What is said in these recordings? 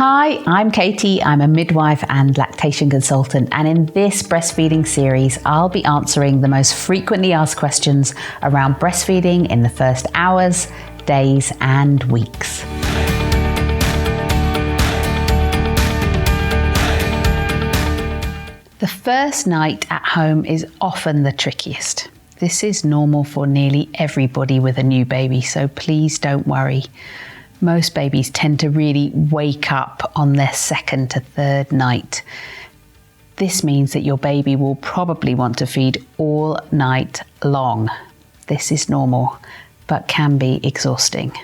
Hi, I'm Katie. I'm a midwife and lactation consultant, and in this breastfeeding series, I'll be answering the most frequently asked questions around breastfeeding in the first hours, days, and weeks. The first night at home is often the trickiest. This is normal for nearly everybody with a new baby, so please don't worry. Most babies tend to really wake up on their second to third night. This means that your baby will probably want to feed all night long. This is normal, but can be exhausting.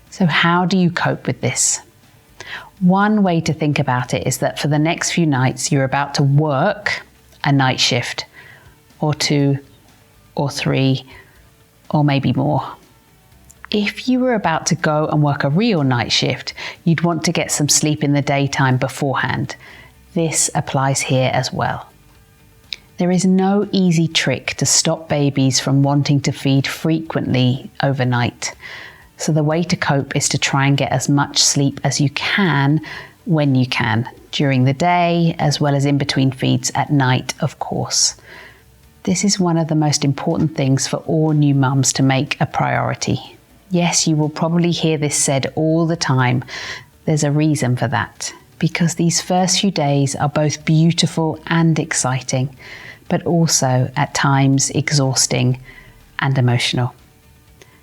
So how do you cope with this? One way to think about it is that for the next few nights, you're about to work a night shift, or 2 or 3, or maybe more. If you were about to go and work a real night shift, you'd want to get some sleep in the daytime beforehand. This applies here as well. There is no easy trick to stop babies from wanting to feed frequently overnight. So the way to cope is to try and get as much sleep as you can when you can, during the day, as well as in between feeds at night, of course. This is one of the most important things for all new mums to make a priority. Yes, you will probably hear this said all the time. There's a reason for that, because these first few days are both beautiful and exciting, but also at times exhausting and emotional.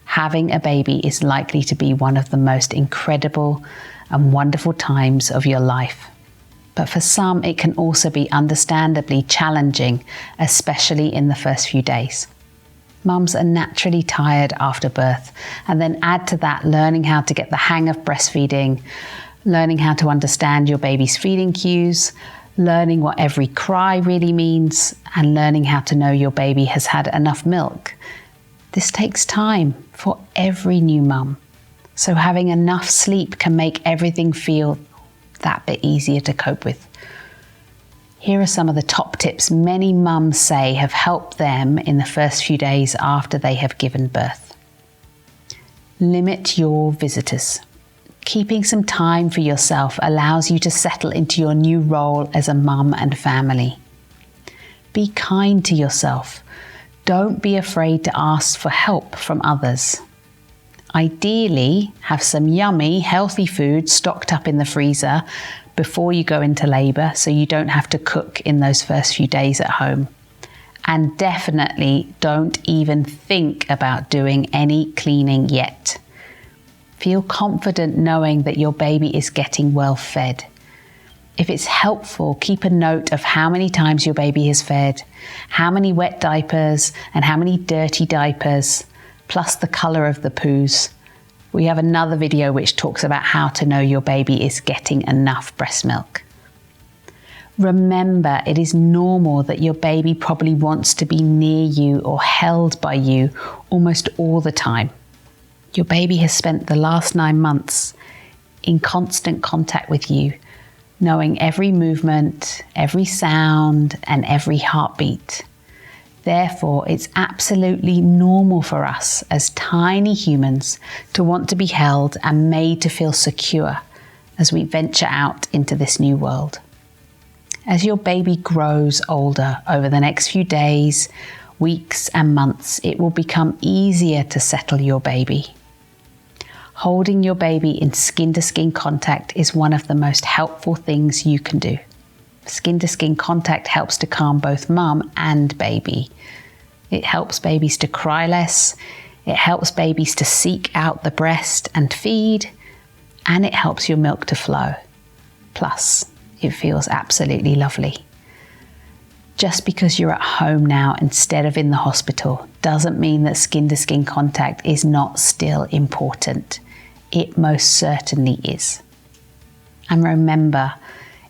Having a baby is likely to be one of the most incredible and wonderful times of your life. But for some, it can also be understandably challenging, especially in the first few days. Mums are naturally tired after birth, and then add to that learning how to get the hang of breastfeeding, learning how to understand your baby's feeding cues, learning what every cry really means, and learning how to know your baby has had enough milk. This takes time for every new mum. So having enough sleep can make everything feel that bit easier to cope with. Here are some of the top tips many mums say have helped them in the first few days after they have given birth. Limit your visitors. Keeping some time for yourself allows you to settle into your new role as a mum and family. Be kind to yourself. Don't be afraid to ask for help from others. Ideally, have some yummy, healthy food stocked up in the freezer before you go into labour, so you don't have to cook in those first few days at home. And definitely don't even think about doing any cleaning yet. Feel confident knowing that your baby is getting well fed. If it's helpful, keep a note of how many times your baby has fed, how many wet diapers and how many dirty diapers, plus the colour of the poos. We have another video which talks about how to know your baby is getting enough breast milk. Remember, it is normal that your baby probably wants to be near you or held by you almost all the time. Your baby has spent the last 9 months in constant contact with you, knowing every movement, every sound, and every heartbeat. Therefore, it's absolutely normal for us as tiny humans to want to be held and made to feel secure as we venture out into this new world. As your baby grows older over the next few days, weeks, and months, it will become easier to settle your baby. Holding your baby in skin-to-skin contact is one of the most helpful things you can do. Skin-to-skin contact helps to calm both mum and baby. It helps babies to cry less, it helps babies to seek out the breast and feed, and it helps your milk to flow. Plus, it feels absolutely lovely. Just because you're at home now instead of in the hospital doesn't mean that skin-to-skin contact is not still important. It most certainly is. And remember,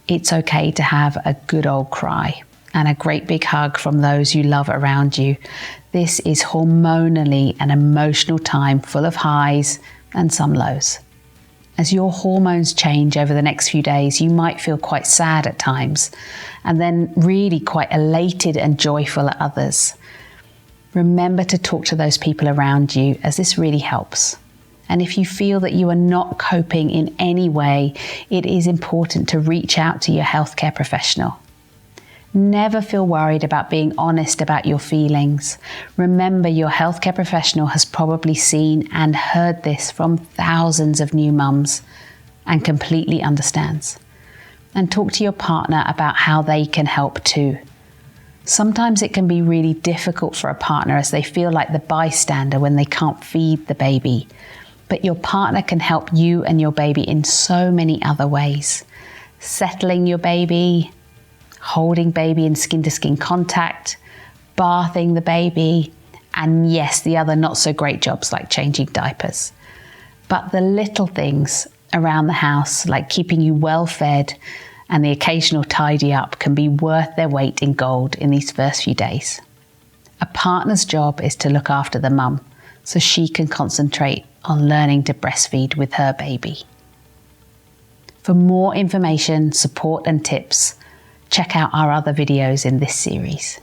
it's okay to have a good old cry and a great big hug from those you love around you. This is hormonally an emotional time full of highs and some lows. As your hormones change over the next few days, you might feel quite sad at times and then really quite elated and joyful at others. Remember to talk to those people around you, as this really helps. And if you feel that you are not coping in any way, it is important to reach out to your healthcare professional. Never feel worried about being honest about your feelings. Remember, your healthcare professional has probably seen and heard this from thousands of new mums and completely understands. And talk to your partner about how they can help too. Sometimes it can be really difficult for a partner as they feel like the bystander when they can't feed the baby. But your partner can help you and your baby in so many other ways. Settling your baby, holding baby in skin-to-skin contact, bathing the baby, and yes, the other not so great jobs like changing diapers. But the little things around the house, like keeping you well fed and the occasional tidy up, can be worth their weight in gold in these first few days. A partner's job is to look after the mum so she can concentrate on learning to breastfeed with her baby. For more information, support and tips, check out our other videos in this series.